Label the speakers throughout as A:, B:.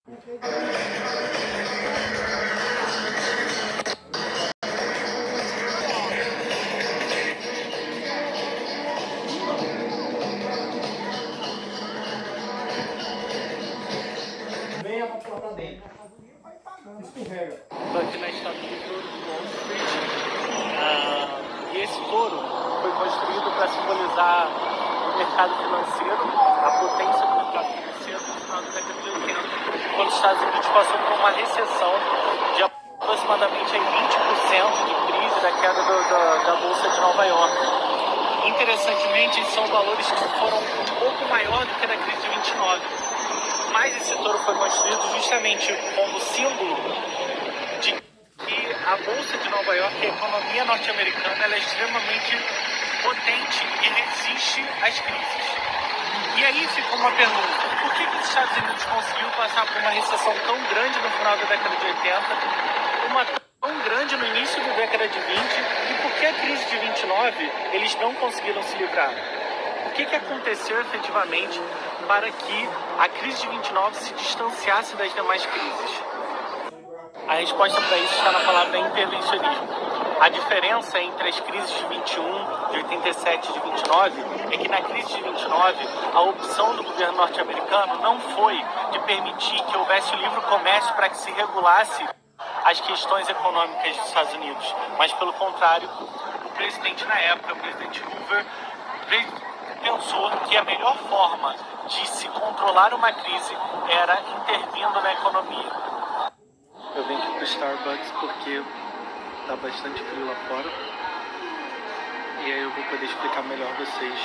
A: Venha pra porta dele. Escorrega.
B: Estou aqui na estátua do touro de Wall Street. E esse touro foi construído para simbolizar o mercado financeiro, a potência do mercado financeiro no final da década de 80, quando os Estados Unidos passou por uma recessão de aproximadamente 20% de crise da queda da Bolsa de Nova York. Interessantemente, são valores que foram um pouco maior do que a da crise de 29. Mas esse touro foi construído justamente como símbolo de que a Bolsa de Nova York, a economia norte-americana, ela é extremamente potente e resiste às crises. E aí fica uma pergunta: por que os Estados Unidos conseguiu passar por uma recessão tão grande no final da década de 80, uma tão grande no início da década de 20, e por que a crise de 29 eles não conseguiram se livrar? O que aconteceu efetivamente para que a crise de 29 se distanciasse das demais crises? A resposta para isso está na palavra intervencionismo. A diferença entre as crises de 21, de 87 e de 29 é que na crise de 29 a opção do governo norte-americano não foi de permitir que houvesse o livre comércio para que se regulasse as questões econômicas dos Estados Unidos, mas pelo contrário, o presidente na época, o presidente Hoover, pensou que a melhor forma de se controlar uma crise era intervindo na economia. Eu vim aqui pro Starbucks porque tá bastante frio lá fora. E aí eu vou poder explicar melhor a vocês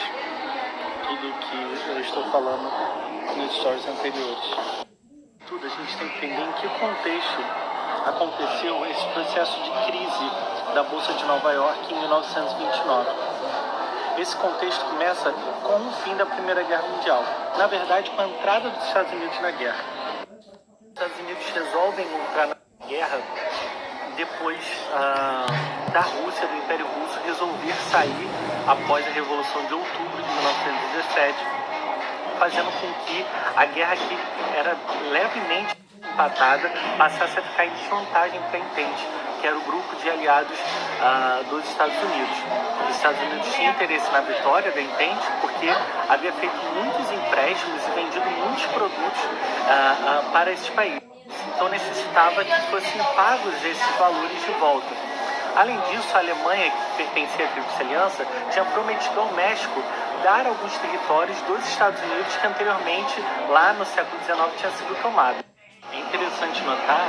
B: tudo o que eu estou falando nos stories anteriores. Tudo a gente tem que entender em que contexto aconteceu esse processo de crise da Bolsa de Nova York em 1929. Esse contexto começa com o fim da Primeira Guerra Mundial. Na verdade, com a entrada dos Estados Unidos na guerra. Os Estados Unidos resolvem entrar na guerra depois da Rússia, do Império Russo, resolver sair após a Revolução de Outubro de 1917, fazendo com que a guerra, que era levemente empatada, passasse a ficar em desvantagem para a Entente, que era o grupo de aliados dos Estados Unidos. Os Estados Unidos tinham interesse na vitória da Entente porque havia feito muitos empréstimos e vendido muitos produtos para esses países. Então necessitava que fossem pagos esses valores de volta. Além disso, a Alemanha, que pertencia à Tríplice Aliança, tinha prometido ao México dar alguns territórios dos Estados Unidos que anteriormente, lá no século XIX, tinha sido tomado. É interessante notar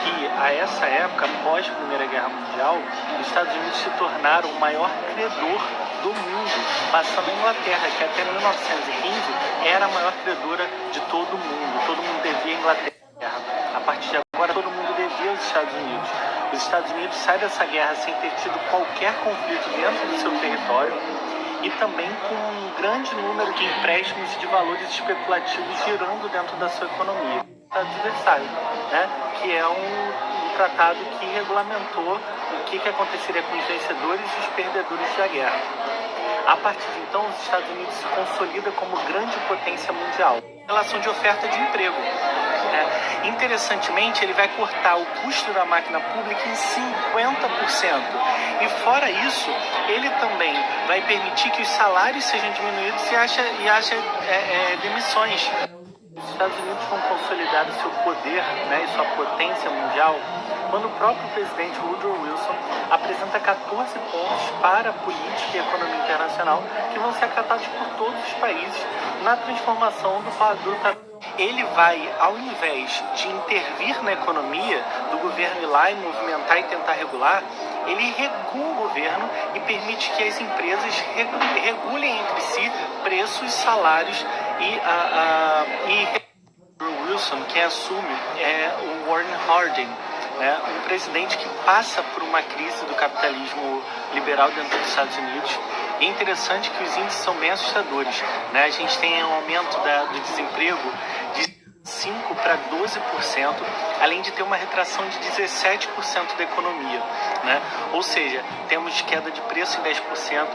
B: que, a essa época, após a Primeira Guerra Mundial, os Estados Unidos se tornaram o maior credor do mundo, passando a Inglaterra, que até 1915 era a maior credora de todo o mundo. Todo mundo devia a Inglaterra. A partir de agora, todo mundo devia aos Estados Unidos. Os Estados Unidos saem dessa guerra sem ter tido qualquer conflito dentro do seu território e também com um grande número de empréstimos e de valores especulativos girando dentro da sua economia. O Tratado de Versalhes, né, que é um tratado que regulamentou o que aconteceria com os vencedores e os perdedores da guerra. A partir de então, os Estados Unidos se consolida como grande potência mundial em relação de oferta de emprego. Interessantemente, ele vai cortar o custo da máquina pública em 50%. E fora isso, ele também vai permitir que os salários sejam diminuídos e haja demissões. Os Estados Unidos vão consolidar o seu poder, né, e sua potência mundial quando o próprio presidente Woodrow Wilson apresenta 14 pontos para a política e economia internacional que vão ser acatados por todos os países na transformação do tratado. Ele vai, ao invés de intervir na economia, do governo ir lá e movimentar e tentar regular, ele regula o governo e permite que as empresas regulem entre si preços, salários e Wilson, quem assume é o Warren Harding, né, um presidente que passa por uma crise do capitalismo liberal dentro dos Estados Unidos. E é interessante que os índices são bem assustadores, né? A gente tem um aumento do desemprego de 5% para 12%, além de ter uma retração de 17% da economia, né? Ou seja, temos queda de preço em 10%.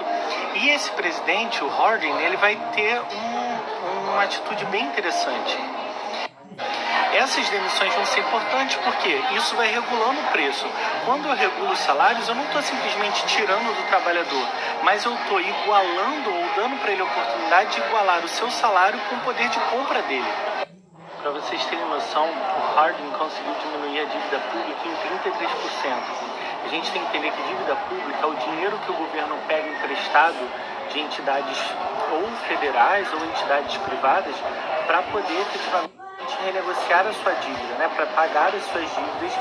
B: E esse presidente, o Harding, ele vai ter uma atitude bem interessante. Essas demissões vão ser importantes porque isso vai regulando o preço. Quando eu regulo os salários, eu não estou simplesmente tirando do trabalhador, mas eu estou igualando ou dando para ele a oportunidade de igualar o seu salário com o poder de compra dele. Para vocês terem noção, o Harding conseguiu diminuir a dívida pública em 33%. A gente tem que entender que dívida pública é o dinheiro que o governo pega emprestado de entidades ou federais ou entidades privadas para poder efetivamente renegociar a sua dívida, né, para pagar as suas dívidas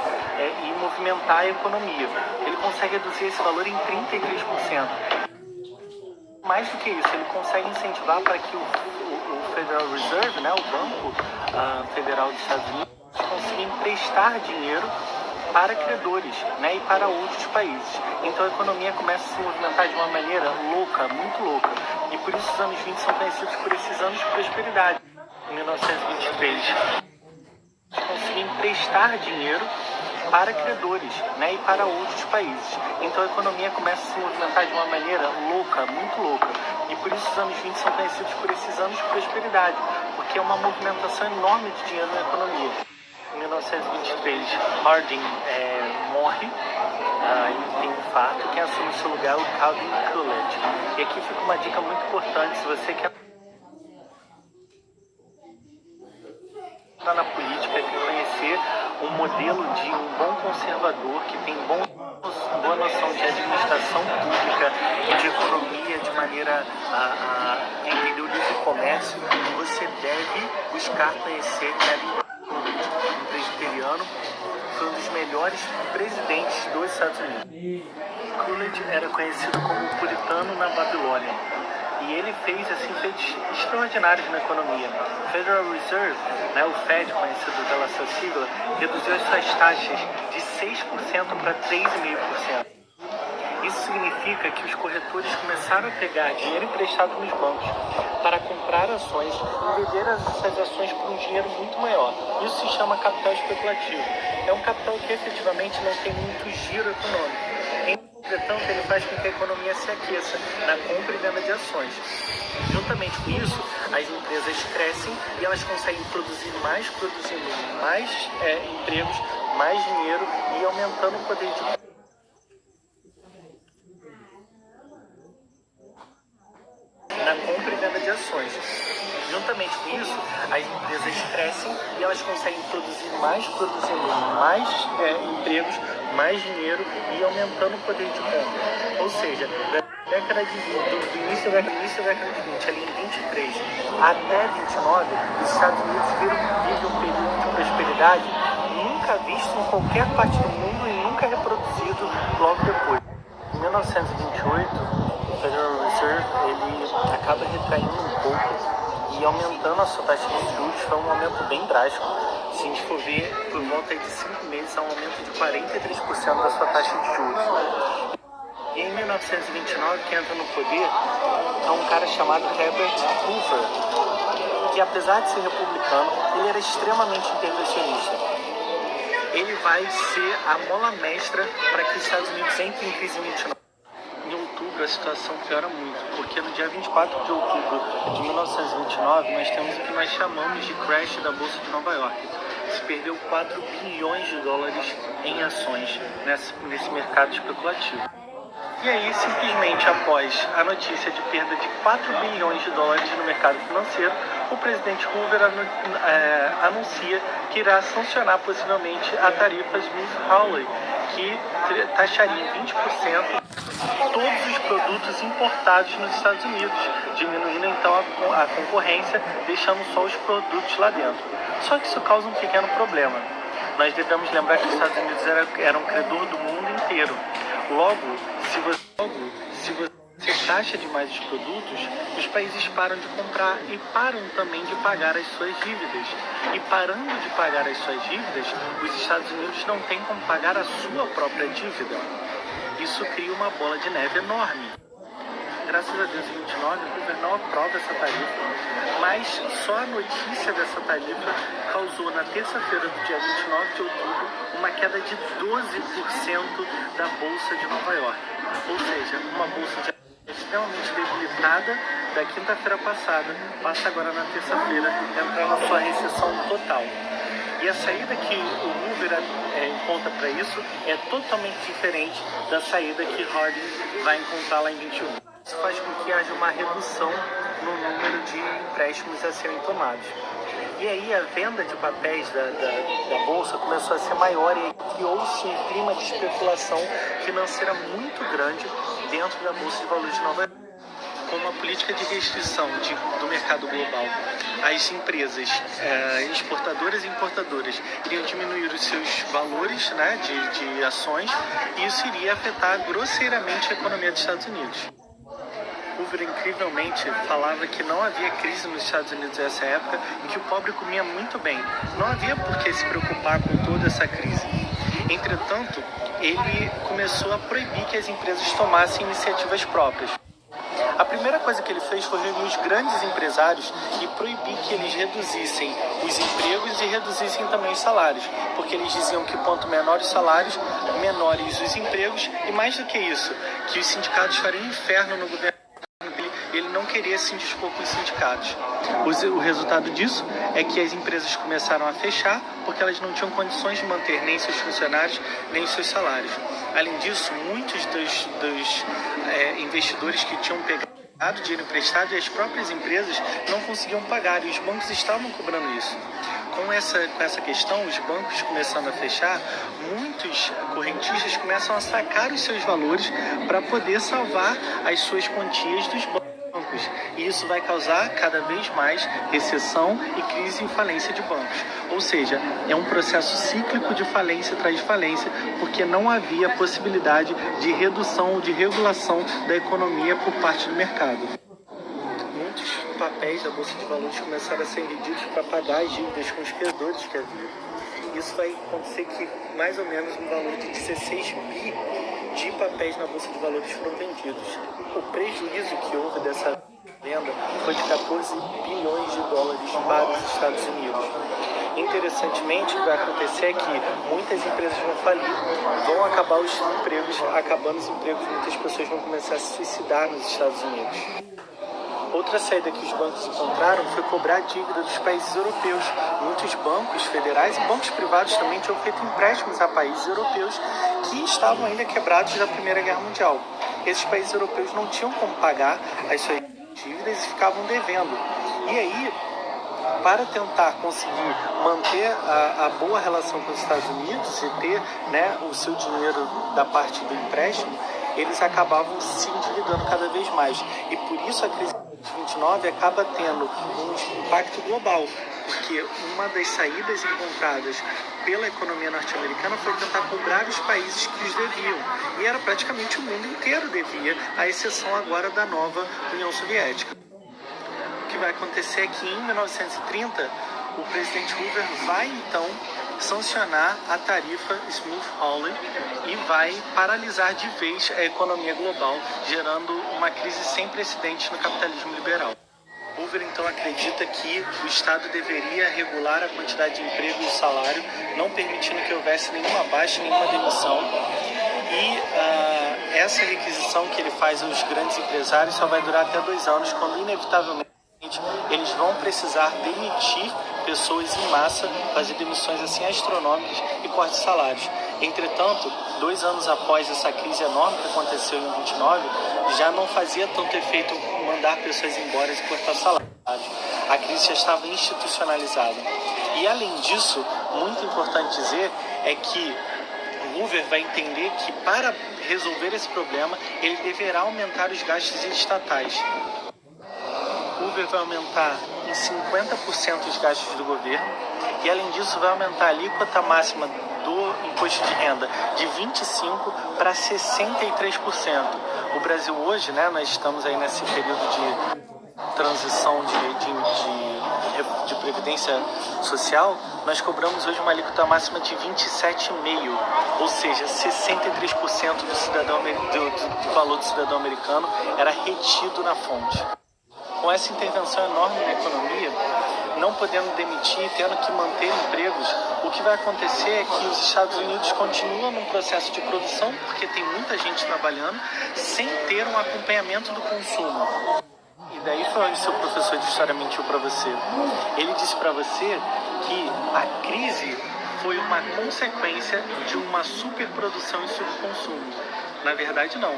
B: e movimentar a economia. Ele consegue reduzir esse valor em 33%. Mais do que isso, ele consegue incentivar para que o Federal Reserve, né, o Banco Federal dos Estados Unidos, consiga emprestar dinheiro para credores, né, e para outros países. Então a economia começa a se movimentar de uma maneira louca, muito louca. E por isso os anos 20 são conhecidos por esses anos de prosperidade. Em 1923, conseguir emprestar dinheiro para credores, né, e para outros países. Então a economia começa a se movimentar de uma maneira louca, muito louca. E por isso os anos 20 são conhecidos por esses anos de prosperidade, porque é uma movimentação enorme de dinheiro na economia. Em 1923, Harding morre, ele tem um infarto. Quem assume seu lugar é o Calvin Coolidge. E aqui fica uma dica muito importante, se você quer na política, quer conhecer um modelo de um bom conservador que tem boa noção de administração pública e de economia de maneira a entender o livre comércio, você deve buscar conhecer Calvin Coolidge, um presbiteriano, foi um dos melhores presidentes dos Estados Unidos. Coolidge era conhecido como o puritano na Babilônia. E ele fez feitos extraordinários na economia. O Federal Reserve, né, o Fed, conhecido pela sua sigla, reduziu as suas taxas de 6% para 3,5%. Isso significa que os corretores começaram a pegar dinheiro emprestado nos bancos para comprar ações e vender essas ações por um dinheiro muito maior. Isso se chama capital especulativo. É um capital que efetivamente não tem muito giro econômico. Entretanto, ele faz com que a economia se aqueça na compra e venda de ações. Juntamente com isso, as empresas crescem e elas conseguem produzindo mais empregos, mais dinheiro e aumentando o poder de compra. Na compra e venda de ações. Juntamente com isso, as empresas crescem e elas conseguem produzindo mais empregos, mais dinheiro e aumentando o poder de compra. Ou seja, do início da década de 20, ali em 23 até 29, os Estados Unidos vivem um período de prosperidade nunca visto em qualquer parte do mundo e nunca reproduzido logo depois. Em 1928, o Federal Reserve ele acaba retraindo um pouco e aumentando a sua taxa de juros. Foi um aumento bem drástico. Se a gente for ver, por volta de 5 meses, há um aumento de 43% da sua taxa de juros. E em 1929, quem entra no poder é um cara chamado Herbert Hoover, que apesar de ser republicano, ele era extremamente intervencionista. Ele vai ser a mola mestra para que os Estados Unidos entrem em crise em 29. Em outubro, a situação piora muito, porque no dia 24 de outubro de 1929, nós temos o que nós chamamos de crash da Bolsa de Nova York. Se perdeu 4 bilhões de dólares em ações nesse mercado especulativo. E aí, simplesmente após a notícia de perda de 4 bilhões de dólares no mercado financeiro, o presidente Hoover anuncia que irá sancionar possivelmente a tarifa Smith-Hawley, que taxaria em 20% todos os produtos importados nos Estados Unidos, diminuindo então a concorrência, deixando só os produtos lá dentro. Só que isso causa um pequeno problema. Nós devemos lembrar que os Estados Unidos eram credor do mundo inteiro. Logo, se você taxa demais os produtos, os países param de comprar e param também de pagar as suas dívidas. E parando de pagar as suas dívidas, os Estados Unidos não têm como pagar a sua própria dívida. Isso cria uma bola de neve enorme. Graças a Deus, em 29, o governo aprova essa tarifa, mas só a notícia dessa tarifa causou, na terça-feira do dia 29 de outubro, uma queda de 12% da Bolsa de Nova York. Ou seja, uma bolsa de extremamente debilitada da quinta-feira passada, passa agora na terça-feira, entrando na sua recessão total. E a saída que o Hoover encontra para isso é totalmente diferente da saída que Harding vai encontrar lá em 21. Isso faz com que haja uma redução no número de empréstimos a serem tomados. E aí a venda de papéis da Bolsa começou a ser maior e criou-se um clima de especulação financeira muito grande dentro da Bolsa de Valores de Nova York. Com uma política de restrição do mercado global, as empresas exportadoras e importadoras iriam diminuir os seus valores, né, de ações, e isso iria afetar grosseiramente a economia dos Estados Unidos. Hoover, incrivelmente, falava que não havia crise nos Estados Unidos nessa época e que o pobre comia muito bem. Não havia por que se preocupar com toda essa crise. Entretanto, ele começou a proibir que as empresas tomassem iniciativas próprias. A primeira coisa que ele fez foi reunir os grandes empresários e proibir que eles reduzissem os empregos e reduzissem também os salários, porque eles diziam que quanto menores os salários, menores os empregos, e mais do que isso, que os sindicatos fariam inferno no governo dele, e ele não queria se indispor com os sindicatos. O resultado disso é que as empresas começaram a fechar porque elas não tinham condições de manter nem seus funcionários, nem seus salários. Além disso, muitos dos investidores que tinham pegado dinheiro emprestado e as próprias empresas não conseguiam pagar, e os bancos estavam cobrando isso. Com essa questão, os bancos começando a fechar, muitos correntistas começam a sacar os seus valores para poder salvar as suas quantias dos bancos. E isso vai causar cada vez mais recessão e crise e falência de bancos. Ou seja, é um processo cíclico de falência atrás de falência, porque não havia possibilidade de redução ou de regulação da economia por parte do mercado. Muitos papéis da Bolsa de Valores começaram a ser vendidos para pagar as dívidas com os credores que havia. Isso vai acontecer que mais ou menos um valor de 16 bi de papéis na Bolsa de Valores foram vendidos. O prejuízo que houve dessa venda foi de 14 bilhões de dólares para os Estados Unidos. Interessantemente, o que vai acontecer é que muitas empresas vão falir, vão acabar os empregos, acabando os empregos, muitas pessoas vão começar a se suicidar nos Estados Unidos. Outra saída que os bancos encontraram foi cobrar dívida dos países europeus. Muitos bancos federais e bancos privados também tinham feito empréstimos a países europeus que estavam ainda quebrados da Primeira Guerra Mundial. Esses países europeus não tinham como pagar as suas dívidas e ficavam devendo. E aí, para tentar conseguir manter a boa relação com os Estados Unidos e ter, né, o seu dinheiro da parte do empréstimo, eles acabavam se endividando cada vez mais. E por isso a crise de 29 acaba tendo um impacto global, porque uma das saídas encontradas pela economia norte-americana foi tentar cobrar os países que os deviam. E era praticamente o mundo inteiro devia, à exceção agora da nova União Soviética. O que vai acontecer é que em 1930 o presidente Hoover vai então sancionar a tarifa Smoot-Hawley e vai paralisar de vez a economia global, gerando uma crise sem precedentes no capitalismo liberal. Hoover então acredita que o Estado deveria regular a quantidade de emprego e o salário, não permitindo que houvesse nenhuma baixa, nenhuma demissão. E essa requisição que ele faz aos grandes empresários só vai durar até 2 anos, quando inevitavelmente eles vão precisar demitir pessoas em massa, fazer demissões assim astronômicas e corte de salários. Entretanto, 2 anos após essa crise enorme que aconteceu em 29, já não fazia tanto efeito mandar pessoas embora e cortar salários. A crise já estava institucionalizada. E além disso, muito importante dizer é que Hoover vai entender que para resolver esse problema, ele deverá aumentar os gastos estatais. Hoover vai aumentar em 50% os gastos do governo e, além disso, vai aumentar a alíquota máxima do imposto de renda de 25% para 63%. O Brasil hoje, né, nós estamos aí nesse período de transição de previdência social, nós cobramos hoje uma alíquota máxima de 27,5%, ou seja, 63% do valor do cidadão americano era retido na fonte. Com essa intervenção enorme na economia, não podendo demitir e tendo que manter empregos, o que vai acontecer é que os Estados Unidos continuam num processo de produção, porque tem muita gente trabalhando, sem ter um acompanhamento do consumo. E daí foi onde seu professor de história mentiu para você. Ele disse para você que a crise foi uma consequência de uma superprodução e subconsumo. Na verdade, não.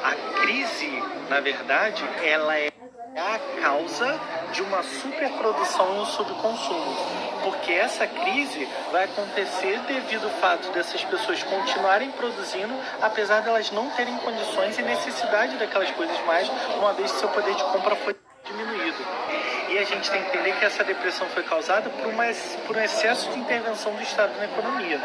B: A crise, na verdade, ela é a causa de uma superprodução e um subconsumo. Porque essa crise vai acontecer devido ao fato dessas pessoas continuarem produzindo, apesar de elas não terem condições e necessidade daquelas coisas mais, uma vez que seu poder de compra foi diminuído. E a gente tem que entender que essa depressão foi causada por um excesso de intervenção do Estado na economia.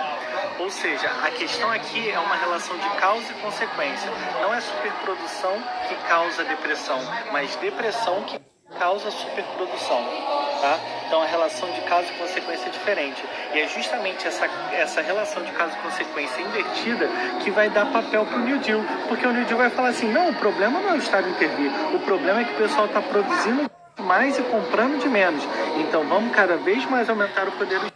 B: Ou seja, a questão aqui é uma relação de causa e consequência. Não é superprodução que causa depressão, mas depressão que causa superprodução. Tá? Então a relação de causa e consequência é diferente. E é justamente essa relação de causa e consequência invertida que vai dar papel para o New Deal. Porque o New Deal vai falar assim, não, o problema não é o Estado intervir, o problema é que o pessoal está produzindo mais e comprando de menos. Então vamos cada vez mais aumentar o poder do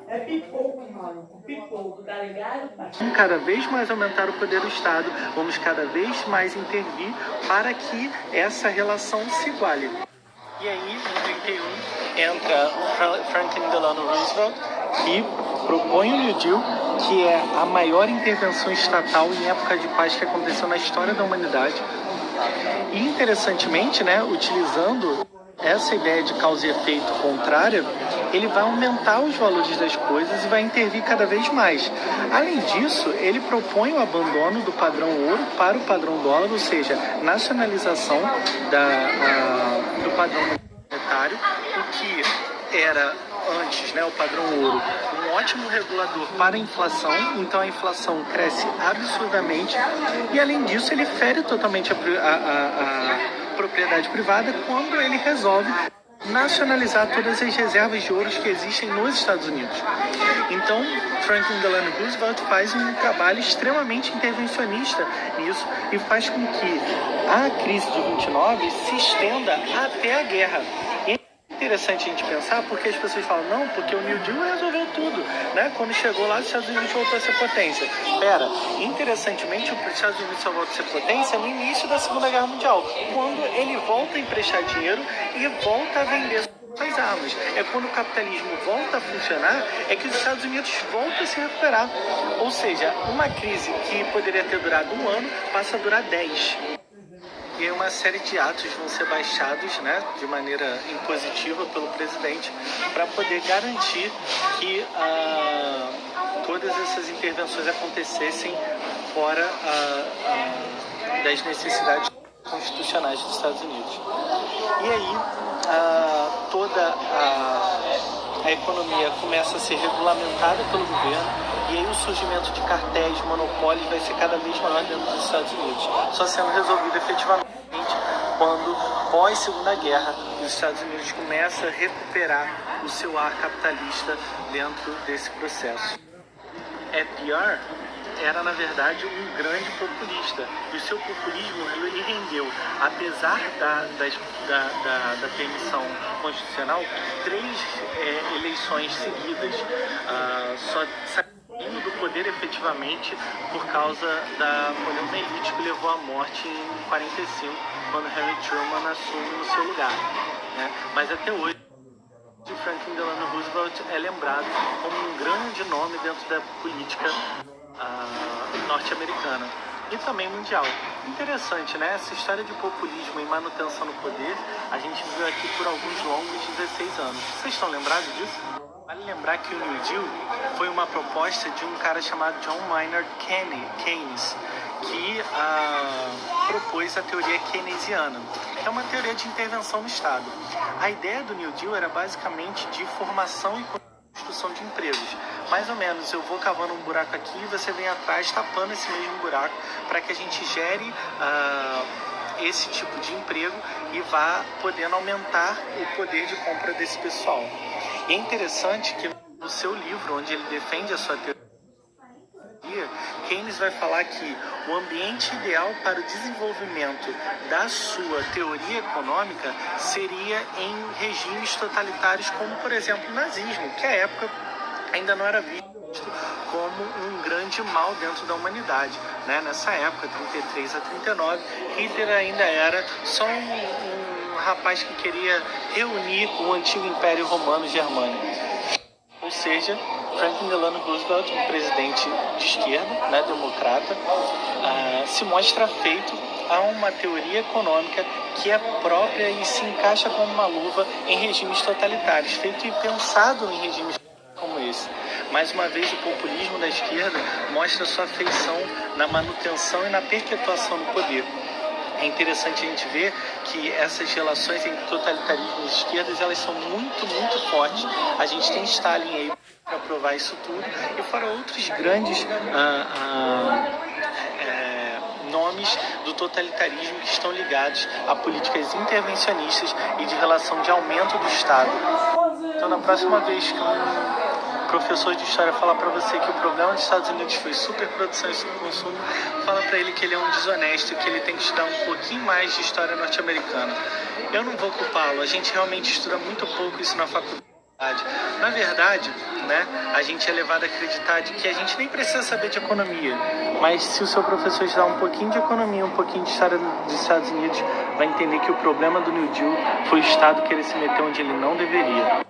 C: É pipoco, mano. Pipoco, tá ligado?
B: Vamos cada vez mais aumentar o poder do Estado, vamos cada vez mais intervir para que essa relação se iguale. E aí, em 31, entra Franklin Delano Roosevelt, que propõe o New Deal, que é a maior intervenção estatal em época de paz que aconteceu na história da humanidade. E interessantemente, né, utilizando essa ideia de causa e efeito contrária, ele vai aumentar os valores das coisas e vai intervir cada vez mais. Além disso, ele propõe o abandono do padrão ouro para o padrão dólar, ou seja, nacionalização do padrão monetário, o que era antes, né, o padrão ouro, um ótimo regulador para a inflação, então a inflação cresce absurdamente e além disso ele fere totalmente a propriedade privada quando ele resolve nacionalizar todas as reservas de ouro que existem nos Estados Unidos. Então, Franklin Delano Roosevelt faz um trabalho extremamente intervencionista nisso e faz com que a crise de 29 se estenda até a guerra. É interessante a gente pensar porque as pessoas falam, não, porque o New Deal resolveu tudo, né? Quando chegou lá, os Estados Unidos voltou a ser potência. Pera, interessantemente, os Estados Unidos só volta a ser potência no início da Segunda Guerra Mundial, quando ele volta a emprestar dinheiro e volta a vender suas armas. É quando o capitalismo volta a funcionar, é que os Estados Unidos voltam a se recuperar. Ou seja, uma crise que poderia ter durado 1 ano, passa a durar 10. E aí uma série de atos vão ser baixados, né, de maneira impositiva pelo presidente para poder garantir que todas essas intervenções acontecessem fora das necessidades constitucionais dos Estados Unidos. E aí toda a economia começa a ser regulamentada pelo governo e aí o surgimento de cartéis, monopólios vai ser cada vez maior dentro dos Estados Unidos, só sendo resolvido efetivamente quando, pós Segunda Guerra, os Estados Unidos começam a recuperar o seu ar capitalista dentro desse processo. FDR era, na verdade, um grande populista. E o seu populismo lhe rendeu, apesar da permissão constitucional, 3 eleições seguidas, só saindo do poder efetivamente por causa da poliomielite que levou à morte em 45, quando Harry Truman assume no seu lugar. Né? Mas até hoje, Franklin Delano Roosevelt é lembrado como um grande nome dentro da política norte-americana e também mundial. Interessante, né? Essa história de populismo e manutenção no poder, a gente viu aqui por alguns longos 16 anos. Vocês estão lembrados disso? Vale lembrar que o New Deal foi uma proposta de um cara chamado John Maynard Keynes, que propôs a teoria keynesiana. É uma teoria de intervenção no Estado. A ideia do New Deal era basicamente de formação e construção de empregos. Mais ou menos, eu vou cavando um buraco aqui e você vem atrás tapando esse mesmo buraco para que a gente gere esse tipo de emprego e vá podendo aumentar o poder de compra desse pessoal. E é interessante que no seu livro, onde ele defende a sua teoria, Keynes vai falar que o ambiente ideal para o desenvolvimento da sua teoria econômica seria em regimes totalitários como, por exemplo, o nazismo, que à época ainda não era visto como um grande mal dentro da humanidade. Né? Nessa época, 33 a 39, Hitler ainda era só um rapaz que queria reunir o antigo Império Romano Germânico. Ou seja, Franklin Delano Roosevelt, um presidente de esquerda, né, democrata, se mostra afeito a uma teoria econômica que é própria e se encaixa como uma luva em regimes totalitários, feito e pensado em regimes como esse. Mais uma vez, o populismo da esquerda mostra sua afeição na manutenção e na perpetuação do poder. É interessante a gente ver que essas relações entre totalitarismo e esquerdas, elas são muito, muito fortes. A gente tem Stalin aí para provar isso tudo, e fora outros grandes nomes do totalitarismo que estão ligados a políticas intervencionistas e de relação de aumento do Estado. Então, na próxima vez que um professor de história falar para você que o problema dos Estados Unidos foi superprodução e subconsumo, fala para ele que ele é um desonesto, que ele tem que estudar um pouquinho mais de história norte-americana. Eu não vou culpá-lo, a gente realmente estuda muito pouco isso na faculdade. Na verdade, né, a gente é levado a acreditar de que a gente nem precisa saber de economia, mas se o seu professor estudar um pouquinho de economia, um pouquinho de história dos Estados Unidos, vai entender que o problema do New Deal foi o Estado querer se meter onde ele não deveria.